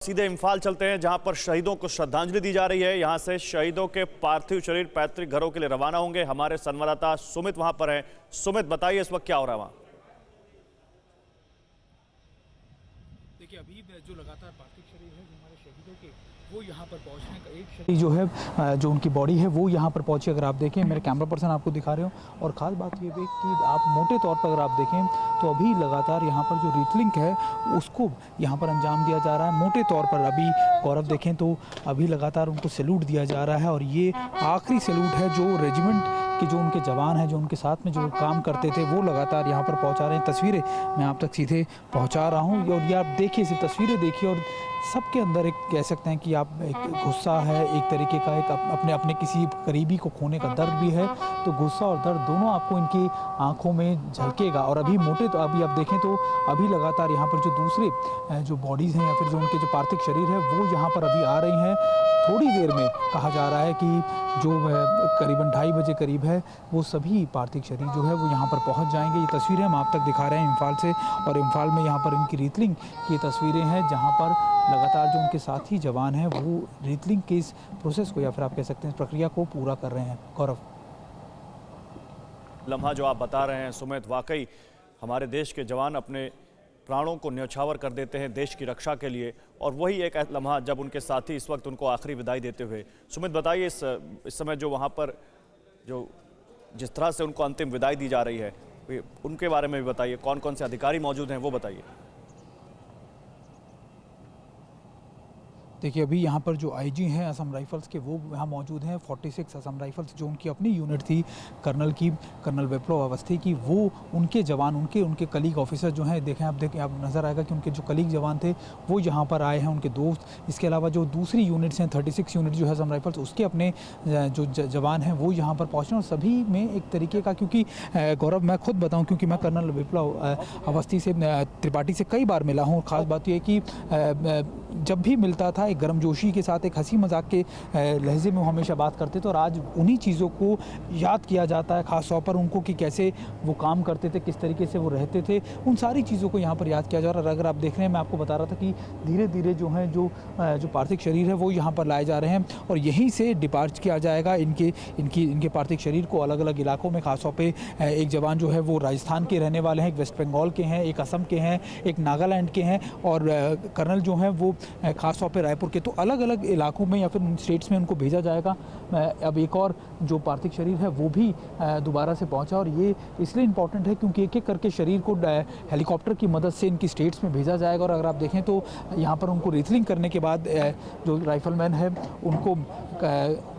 सीधे इम्फाल चलते हैं जहां पर शहीदों को श्रद्धांजलि दी जा रही है। यहां से शहीदों के पार्थिव शरीर पैतृक घरों के लिए रवाना होंगे। हमारे संवाददाता सुमित वहां पर हैं। सुमित, बताइए इस वक्त क्या हो रहा है वहां? देखिए, अभी जो लगातार पार्थिव शरीर है हमारे शहीदों के, वो यहाँ पर पहुँचने का एक शरीर जो है, जो उनकी बॉडी है वो यहाँ पर पहुँची। अगर आप देखें, मेरे कैमरा पर्सन आपको दिखा रहे हो। और ख़ास बात ये है कि आप मोटे तौर पर अगर आप देखें तो अभी लगातार यहाँ पर जो रीटलिंग है उसको यहाँ पर अंजाम दिया जा रहा है। मोटे तौर पर अभी गौरव देखें तो अभी लगातार उनको सैल्यूट दिया जा रहा है। और ये आखिरी सैल्यूट है जो रेजिमेंट कि जो उनके जवान हैं, जो उनके साथ में जो काम करते थे, वो लगातार यहाँ पर पहुँचा रहे हैं। तस्वीरें मैं आप तक सीधे पहुँचा रहा हूँ। और ये आप देखिए, सिर्फ तस्वीरें देखिए और सबके अंदर एक कह सकते हैं कि आप एक गुस्सा है, एक तरीके का एक अपने किसी करीबी को खोने का दर्द भी है। तो गुस्सा और दर्द दोनों आपको इनकी आंखों में झलकेगा। और अभी मोटे तो अभी आप देखें तो अभी लगातार यहाँ पर जो दूसरे जो बॉडीज़ हैं या फिर जो उनके जो पार्थिव शरीर है वो यहाँ पर अभी आ रही हैं। थोड़ी देर में कहा जा रहा है कि जो करीबन 2:30 बजे करीब है वो सभी पार्थिव शरीर जो है वो यहाँ पर पहुँच जाएंगे। ये तस्वीरें हम आप तक दिखा रहे हैं इम्फाल से। और इम्फाल में यहाँ पर इनकी रीटलिंग की तस्वीरें हैं जहाँ पर लगातार जो उनके साथी जवान हैं वो रीटलिंग के इस प्रोसेस को या फिर आप कह सकते हैं इस प्रक्रिया को पूरा कर रहे हैं। गौरव, लम्हा जो आप बता रहे हैं सुमित, वाकई हमारे देश के जवान अपने प्राणों को न्यौछावर कर देते हैं देश की रक्षा के लिए। और वही एक लम्हा जब उनके साथी इस वक्त उनको आखिरी विदाई देते हुए। सुमित, बताइए इस समय जो वहाँ पर जो जिस तरह से उनको अंतिम विदाई दी जा रही है उनके बारे में भी बताइए। कौन कौन से अधिकारी मौजूद हैं वो बताइए। देखिए, अभी यहाँ पर जो आईजी हैं असम राइफल्स के वो यहाँ मौजूद हैं। 46 असम राइफल्स जो उनकी अपनी यूनिट थी कर्नल विप्लव अवस्थी की, वो उनके जवान उनके कलीग ऑफिसर जो हैं, देखें आप नज़र आएगा कि उनके जो कलीग जवान थे वो यहाँ पर आए हैं, उनके दोस्त। इसके अलावा जो दूसरी यूनिट्स हैं 36 यूनिट जो है असम राइफल्स, उसके अपने जो जवान हैं वो यहाँ पर पहुँचे। और सभी में एक तरीके का, क्योंकि गौरव मैं खुद बताऊँ, क्योंकि मैं कर्नल विप्लव अवस्थी से त्रिपाठी से कई बार मिला हूँ। ख़ास बात यह कि जब भी मिलता था एक गर्मजोशी के साथ, एक हंसी मजाक के लहजे में वो हमेशा बात करते थे। और आज उन्हीं चीज़ों को याद किया जाता है, ख़ास तौर पर उनको कि कैसे वो काम करते थे, किस तरीके से वो रहते थे, उन सारी चीज़ों को यहाँ पर याद किया जा रहा है। अगर आप देख रहे हैं, मैं आपको बता रहा था कि धीरे धीरे जो है जो पार्थिव शरीर है वो यहाँ पर लाए जा रहे हैं। और यहीं से डिपार्च किया जाएगा इनके पार्थिव शरीर को अलग अलग इलाकों में। ख़ास तौर पर एक जवान जो है वो राजस्थान के रहने वाले हैं, एक वेस्ट बंगाल के हैं, एक असम के हैं, एक नागालैंड के हैं। और कर्नल जो हैं वो ख़ास तौर पर रायपुर के। तो अलग अलग इलाकों में या फिर स्टेट्स में उनको भेजा जाएगा। अब एक और जो पार्थिव शरीर है वो भी दोबारा से पहुंचा। और ये इसलिए इम्पॉर्टेंट है क्योंकि एक एक करके शरीर को हेलीकॉप्टर की मदद से इनकी स्टेट्स में भेजा जाएगा। और अगर आप देखें तो यहाँ पर उनको रीटलिंग करने के बाद जो राइफलमैन है उनको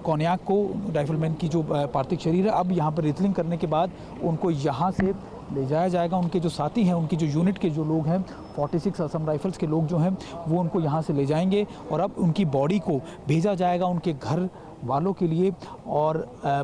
कोन्याक को, राइफलमैन की जो पार्थिव शरीर है, अब यहाँ पर रीटलिंग करने के बाद उनको यहाँ से ले जाया जाएगा। उनके जो साथी हैं, उनकी जो यूनिट के जो लोग हैं, 46 असम राइफल्स के लोग जो हैं वो उनको यहाँ से ले जाएंगे। और अब उनकी बॉडी को भेजा जाएगा उनके घर वालों के लिए। और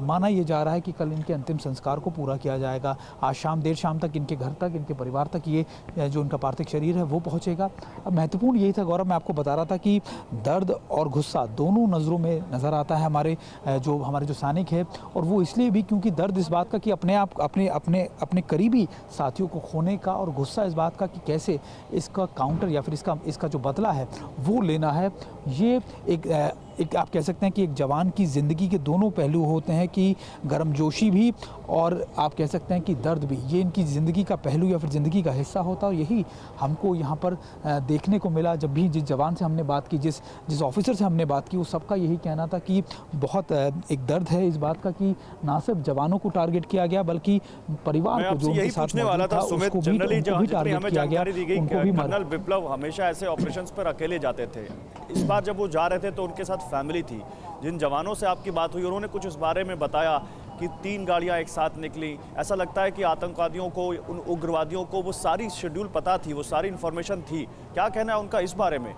माना यह जा रहा है कि कल इनके अंतिम संस्कार को पूरा किया जाएगा। आज देर शाम तक इनके घर तक, इनके परिवार तक ये जो इनका पार्थिव शरीर है वो पहुंचेगा। अब महत्वपूर्ण यही था गौरव, मैं आपको बता रहा था कि दर्द और गुस्सा दोनों नज़रों में नज़र आता है हमारे जो सैनिक है। और वो इसलिए भी क्योंकि दर्द इस बात का कि अपने करीबी साथियों को खोने का, और गुस्सा इस बात का कि कैसे इसका काउंटर या फिर इसका जो बदला है वो लेना है। ये एक आप कह सकते हैं कि एक जवान की ज़िंदगी के दोनों पहलू होते हैं, कि गर्मजोशी भी और आप कह सकते हैं कि दर्द भी। ये इनकी ज़िंदगी का पहलू या फिर ज़िंदगी का हिस्सा होता है। और यही हमको यहाँ पर देखने को मिला। जब भी जिस जवान से हमने बात की, जिस ऑफिसर से हमने बात की, वो सबका यही कहना था कि बहुत एक दर्द है इस बात का कि ना सिर्फ जवानों को टारगेट किया गया बल्कि परिवार को जो उनके साथ मौजूद था उसको भी टारगेट किया गया। कर्नल विप्लव हमेशा ऐसे ऑपरेशंस पर अकेले जाते थे। इस बार जब वो जा रहे थे तो उनके साथ फैमिली थी। जिन जवानों से आपकी बात हुई उन्होंने कुछ इस बारे में बताया कि 3 गाड़ियां एक साथ निकली। ऐसा लगता है कि आतंकवादियों को, उन उग्रवादियों को वो सारी शेड्यूल पता थी, वो सारी इंफॉर्मेशन थी। क्या कहना है उनका इस बारे में?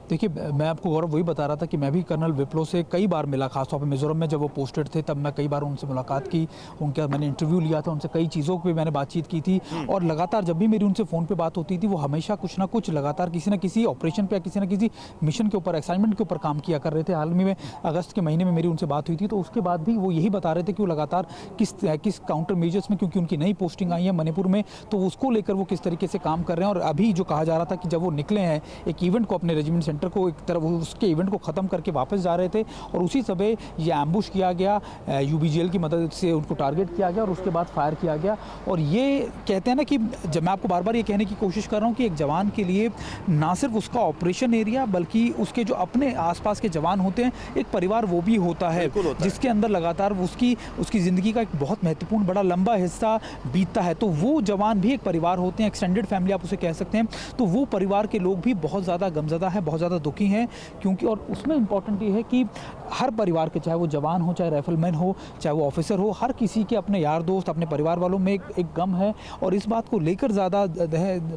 देखिए, मैं आपको गौरव वही बता रहा था कि मैं भी कर्नल विप्लव से कई बार मिला, खासतौर पे मिजोरम में जब वो पोस्टेड थे तब मैं कई बार उनसे मुलाकात की, उनका मैंने इंटरव्यू लिया था, उनसे कई चीज़ों पे मैंने बातचीत की थी और लगातार जब भी मेरी उनसे फ़ोन पे बात होती थी वो हमेशा कुछ ना कुछ लगातार किसी न किसी ऑपरेशन पे या किसी न किसी मिशन के ऊपर, असाइनमेंट के ऊपर काम किया कर रहे थे। हाल में अगस्त के महीने में मेरी उनसे बात हुई थी तो उसके बाद भी वो यही बता रहे थे कि वो लगातार किस काउंटर मेजर्स में, क्योंकि उनकी नई पोस्टिंग आई है मणिपुर में, तो उसको लेकर वो किस तरीके से काम कर रहे हैं। और अभी जो कहा जा रहा था कि जब वो निकले हैं एक इवेंट को, अपने रेजिमेंट सेंटर को एक तरफ उसके इवेंट को ख़त्म करके वापस जा रहे थे और उसी समय ये एम्बुश किया गया, यूबीजीएल की मदद से उनको टारगेट किया गया और उसके बाद फायर किया गया। और ये कहते हैं ना कि जब मैं आपको बार बार ये कहने की कोशिश कर रहा हूँ कि एक जवान के लिए ना सिर्फ उसका ऑपरेशन एरिया बल्कि उसके जो अपने आसपास के जवान होते हैं, एक परिवार वो भी होता है जिसके अंदर लगातार उसकी ज़िंदगी का एक बहुत महत्वपूर्ण बड़ा लंबा हिस्सा बीतता है। तो वो जवान भी एक परिवार होते हैं, एक्सटेंडेड फैमिली आप उसे कह सकते हैं। तो वो परिवार के लोग भी बहुत ज़्यादा गमज़दा है, बहुत ज़्यादा दुखी हैं, क्योंकि और उसमें इम्पॉर्टेंट ये है कि हर परिवार के, चाहे वो जवान हो, चाहे राइफलमैन हो, चाहे वो ऑफिसर हो, हर किसी के अपने यार दोस्त, अपने परिवार वालों में एक गम है। और इस बात को लेकर ज़्यादा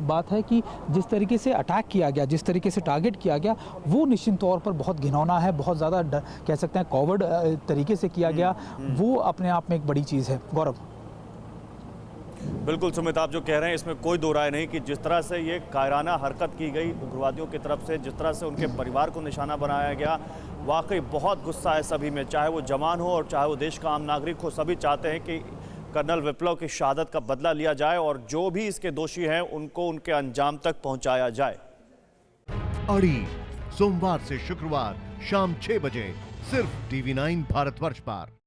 बात है कि जिस तरीके से अटैक किया गया, जिस तरीके से टारगेट किया गया, वो निश्चित तौर पर बहुत घिनौना है, बहुत ज़्यादा कह सकते हैं कॉवर्ड तरीके से किया गया। वो अपने आप में एक बड़ी चीज़ है। गौरव। बिल्कुल सुमित, आप जो कह रहे हैं इसमें कोई दो राय नहीं कि जिस तरह से ये कायराना हरकत की गई उग्रवादियों की तरफ से, जिस तरह से उनके परिवार को निशाना बनाया गया, वाकई बहुत गुस्सा है सभी में, चाहे वो जवान हो और चाहे वो देश का आम नागरिक हो। सभी चाहते हैं कि कर्नल विप्लव की शहादत का बदला लिया जाए और जो भी इसके दोषी हैं उनको उनके अंजाम तक पहुंचाया जाए। अड़ी सोमवार से शुक्रवार शाम 6 बजे सिर्फ TV9 भारतवर्ष पर।